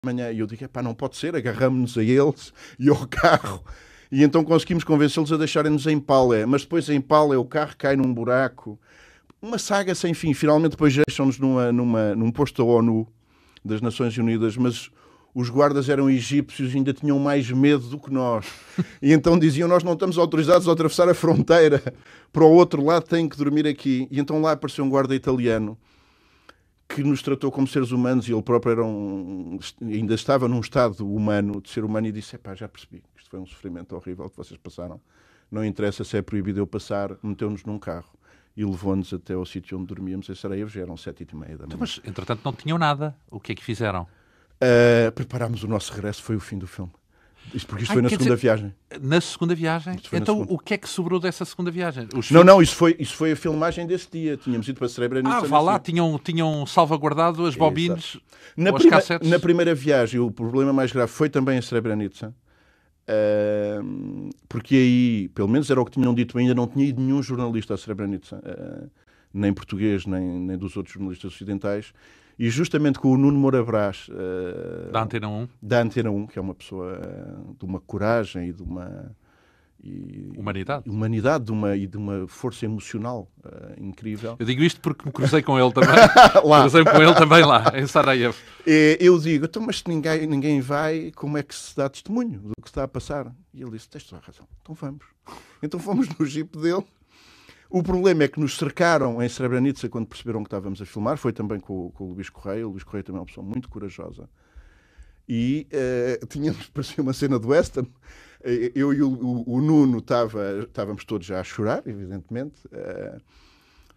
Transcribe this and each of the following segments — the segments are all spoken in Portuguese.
manhã. E eu digo, não pode ser, agarramos-nos a eles e ao carro. E então conseguimos convencê-los a deixarem-nos em Palé. Mas depois em Palé o carro cai num buraco. Uma saga sem fim. Finalmente depois deixam-nos num posto da ONU, das Nações Unidas, mas os guardas eram egípcios e ainda tinham mais medo do que nós. E então diziam, nós não estamos autorizados a atravessar a fronteira. Para o outro lado têm que dormir aqui. E então lá apareceu um guarda italiano que nos tratou como seres humanos e ele próprio ainda estava num estado humano, de ser humano, e disse, já percebi, isto foi um sofrimento horrível que vocês passaram. Não interessa se é proibido eu passar, meteu-nos num carro e levou-nos até ao sítio onde dormíamos em Sarajevo, já eram 7h30 da manhã. Mas, entretanto, não tinham nada. O que é que fizeram? Preparámos o nosso regresso, foi o fim do filme. Porque isto foi na segunda viagem. Na segunda viagem? Então, o que é que sobrou dessa segunda viagem? Não, isso foi a filmagem desse dia. Tínhamos ido para Srebrenica. Vá lá, tinham salvaguardado as bobines, as cassetes. Na primeira viagem, o problema mais grave foi também a Srebrenica. Porque aí, pelo menos era o que tinham dito, ainda não tinha ido nenhum jornalista a Srebrenica, nem português, nem dos outros jornalistas ocidentais. E justamente com o Nuno Moura Brás, da Antena 1. Da Antena 1, que é uma pessoa de uma coragem e de uma... Humanidade e de uma força emocional incrível. Eu digo isto porque me cruzei com ele também. Cruzei-me com ele também lá, em Sarajevo. Eu digo, então, mas se ninguém vai, como é que se dá testemunho do que está a passar? E ele disse, tens toda a razão, então vamos. Então fomos no jipe dele. O problema é que nos cercaram em Srebrenica quando perceberam que estávamos a filmar. Foi também com o Luís Correia. O Luís Correia também é uma pessoa muito corajosa. E parecia uma cena do western. Eu e o Nuno estávamos todos já a chorar, evidentemente.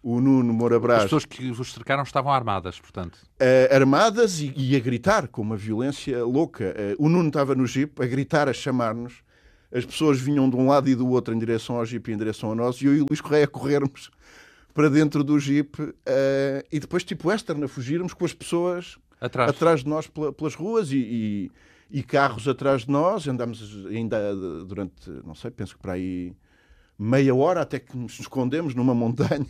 O Nuno Moura Brás... As pessoas que vos cercaram estavam armadas, portanto. Armadas e a gritar com uma violência louca. O Nuno estava no jipe a gritar, a chamar-nos. As pessoas vinham de um lado e do outro em direção ao jipe e em direção a nós. E eu e o Luís Correia a corrermos para dentro do jipe. E depois, tipo western, a fugirmos com as pessoas atrás de nós pelas ruas e carros atrás de nós. Andámos ainda durante, não sei, penso que para aí meia hora, até que nos escondemos numa montanha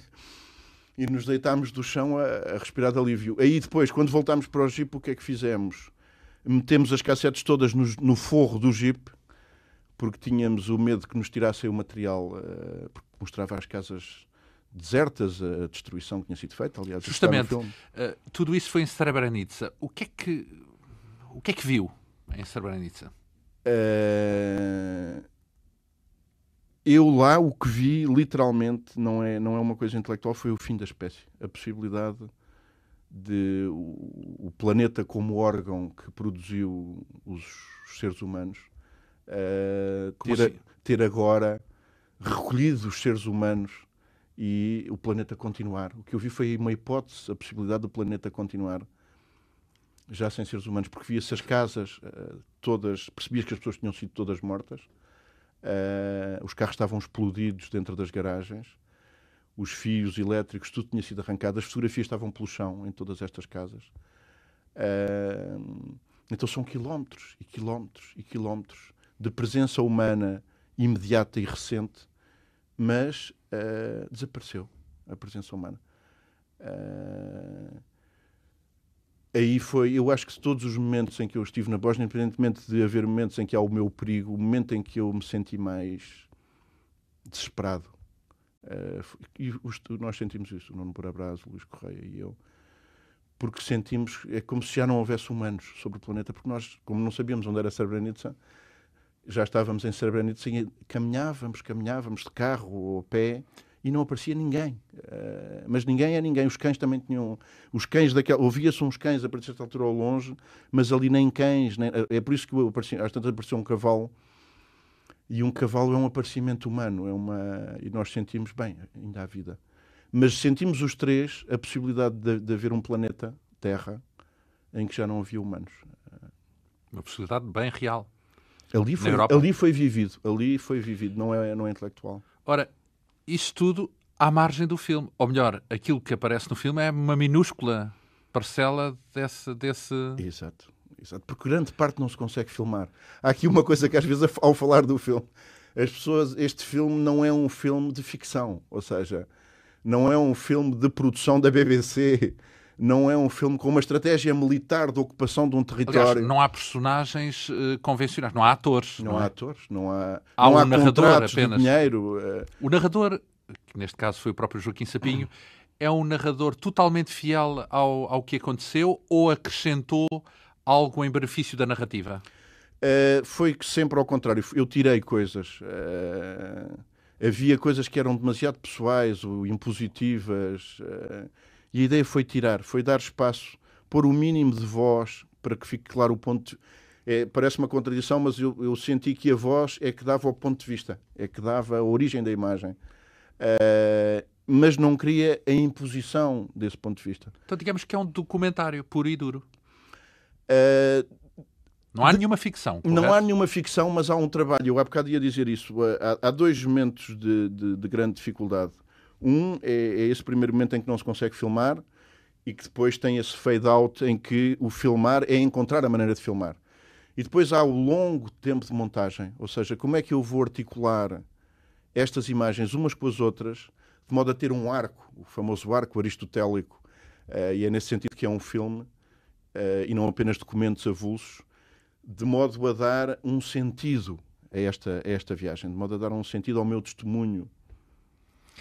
e nos deitámos do chão a respirar de alívio. Aí depois, quando voltámos para o jipe, o que é que fizemos? Metemos as cassetes todas no forro do jipe, porque tínhamos o medo que nos tirassem o material, porque mostrava as casas desertas, a destruição que tinha sido feita. Aliás, justamente, tudo isso foi em Srebrenica. O que é que viu em Srebrenica? Eu lá o que vi, literalmente, não é uma coisa intelectual, foi o fim da espécie. A possibilidade de o planeta como órgão que produziu os seres humanos ter agora recolhido os seres humanos e o planeta continuar. O que eu vi foi uma hipótese, a possibilidade do planeta continuar já sem seres humanos, porque via-se as casas todas, percebias que as pessoas tinham sido todas mortas, os carros estavam explodidos dentro das garagens, os fios elétricos, tudo tinha sido arrancado, as fotografias estavam pelo chão em todas estas casas. Então são quilómetros e quilómetros e quilómetros de presença humana imediata e recente, mas desapareceu a presença humana. Aí foi, eu acho que todos os momentos em que eu estive na Bósnia, independentemente de haver momentos em que há o meu perigo, o momento em que eu me senti mais desesperado, e nós sentimos isso, o Nuno Moura Brás, o Luís Correia e eu, porque sentimos, é como se já não houvesse humanos sobre o planeta, porque nós, como não sabíamos onde era Srebrenica, já estávamos em Srebrenica e caminhávamos de carro ou a pé e não aparecia ninguém. Mas ninguém é ninguém. Os cães também tinham... Os cães daquela... Ouvia-se uns cães a partir de certa altura ao longe, mas ali nem cães... É por isso que às tantas apareceu um cavalo. E um cavalo é um aparecimento humano. E nós sentimos, bem, ainda há vida. Mas sentimos os três a possibilidade de haver um planeta, Terra, em que já não havia humanos. Uma possibilidade bem real. Ali foi vivido, não é intelectual. Ora, isso tudo à margem do filme. Ou melhor, aquilo que aparece no filme é uma minúscula parcela desse... Exato. Porque grande parte não se consegue filmar. Há aqui uma coisa que às vezes, ao falar do filme, este filme não é um filme de ficção, ou seja, não é um filme de produção da BBC, Não é um filme com uma estratégia militar de ocupação de um território. Aliás, não há personagens convencionais, não há atores. Não há atores, não há um narrador contratos apenas. de dinheiro. O narrador, que neste caso foi o próprio Joaquim Sapinho, é um narrador totalmente fiel ao que aconteceu ou acrescentou algo em benefício da narrativa? Foi sempre ao contrário. Eu tirei coisas. Havia coisas que eram demasiado pessoais ou impositivas. E a ideia foi tirar, foi dar espaço, pôr o mínimo de voz para que fique claro o ponto. Parece uma contradição, mas eu senti que a voz é que dava o ponto de vista, é que dava a origem da imagem. Mas não queria a imposição desse ponto de vista. Então digamos que é um documentário puro e duro. Não há nenhuma ficção, correto? Não há nenhuma ficção, mas há um trabalho. Eu há bocado ia dizer isso. Há dois momentos de grande dificuldade. Um é esse primeiro momento em que não se consegue filmar e que depois tem esse fade-out em que o filmar é encontrar a maneira de filmar. E depois há o longo tempo de montagem. Ou seja, como é que eu vou articular estas imagens umas com as outras de modo a ter um arco, o famoso arco aristotélico. E é nesse sentido que é um filme e não apenas documentos avulsos, de modo a dar um sentido a esta viagem, de modo a dar um sentido ao meu testemunho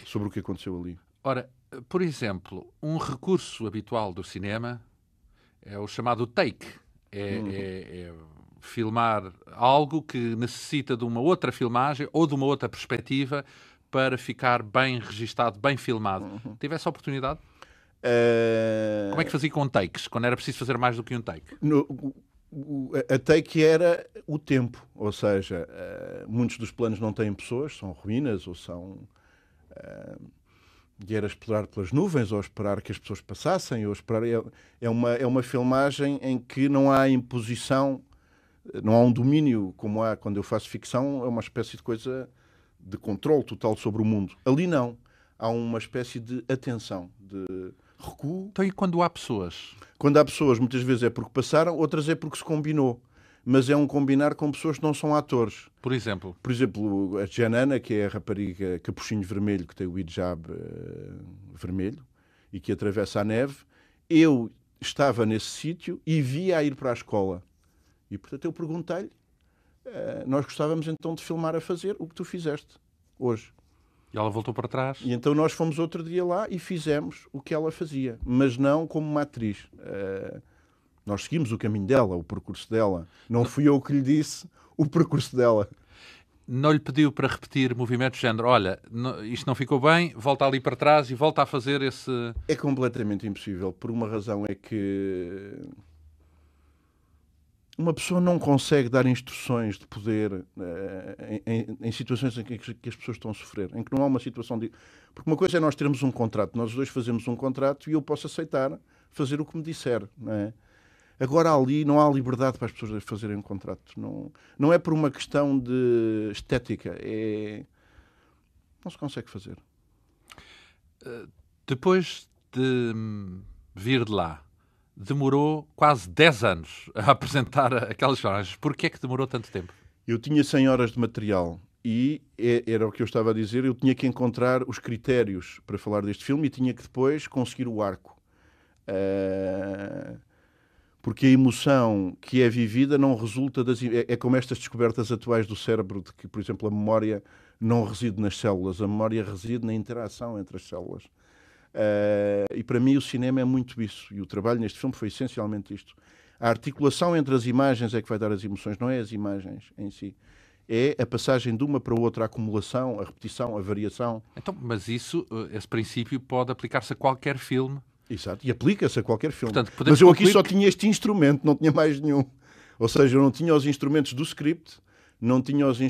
sobre o que aconteceu ali. Ora, por exemplo, um recurso habitual do cinema é o chamado take. É filmar algo que necessita de uma outra filmagem ou de uma outra perspectiva para ficar bem registado, bem filmado. Tive essa oportunidade? Como é que fazia com takes, quando era preciso fazer mais do que um take? A take era o tempo, ou seja, muitos dos planos não têm pessoas, são ruínas ou são... E era explorar pelas nuvens, ou esperar que as pessoas passassem, ou esperar... É uma filmagem em que não há imposição, não há um domínio como há quando eu faço ficção, é uma espécie de coisa de controle total sobre o mundo. Ali não. Há uma espécie de atenção, de recuo. Então e quando há pessoas? Quando há pessoas, muitas vezes é porque passaram, outras é porque se combinou. Mas é um combinar com pessoas que não são atores. Por exemplo? Por exemplo, a Janana, que é a rapariga capuchinho vermelho, que tem o hijab vermelho e que atravessa a neve. Eu estava nesse sítio e via a ir para a escola. E, portanto, eu perguntei-lhe, nós gostávamos então de filmar a fazer o que tu fizeste hoje. E ela voltou para trás? E então nós fomos outro dia lá e fizemos o que ela fazia, mas não como uma atriz. Nós seguimos o caminho dela, o percurso dela. Não fui eu que lhe disse o percurso dela. Não lhe pediu para repetir movimentos de género? Olha, isto não ficou bem, volta ali para trás e volta a fazer esse... É completamente impossível. Por uma razão é que uma pessoa não consegue dar instruções de poder em situações em que as pessoas estão a sofrer, em que não há uma situação de... Porque uma coisa é nós termos um contrato, nós dois fazemos um contrato e eu posso aceitar fazer o que me disser, não é? Agora ali não há liberdade para as pessoas fazerem um contrato. Não é por uma questão de estética, não se consegue fazer. Depois de vir de lá, demorou quase 10 anos a apresentar aquelas personagens. Porquê é que demorou tanto tempo? Eu tinha 100 horas de material e era o que eu estava a dizer, eu tinha que encontrar os critérios para falar deste filme e tinha que depois conseguir o arco. Porque a emoção que é vivida não resulta das... É como estas descobertas atuais do cérebro, de que, por exemplo, a memória não reside nas células, a memória reside na interação entre as células. E para mim o cinema é muito isso, e o trabalho neste filme foi essencialmente isto. A articulação entre as imagens é que vai dar as emoções, não é as imagens em si. É a passagem de uma para outra, a acumulação, a repetição, a variação. Então, mas esse princípio pode aplicar-se a qualquer filme. Exato, e aplica-se a qualquer filme. Portanto, mas eu aqui só tinha este instrumento, não tinha mais nenhum. Ou seja, eu não tinha os instrumentos do script, não tinha os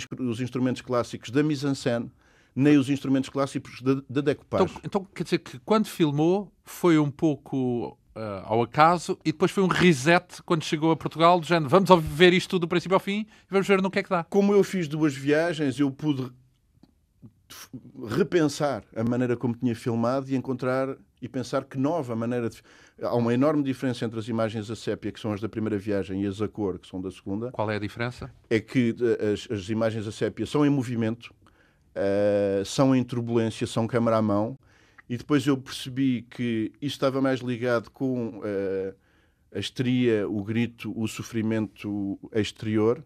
instrumentos clássicos da mise-en-scène, nem os instrumentos clássicos da decupagem. Então, quer dizer que quando filmou foi um pouco ao acaso e depois foi um reset quando chegou a Portugal, do género, vamos ver isto tudo do princípio ao fim e vamos ver no que é que dá. Como eu fiz 2 viagens, eu pude repensar a maneira como tinha filmado e pensar que nova maneira de... Há uma enorme diferença entre as imagens a sépia, que são as da primeira viagem, e as a cor, que são da segunda. Qual é a diferença? É que as imagens a sépia são em movimento, são em turbulência, são câmara à mão, E depois eu percebi que isto estava mais ligado com a histeria, o grito, o sofrimento exterior,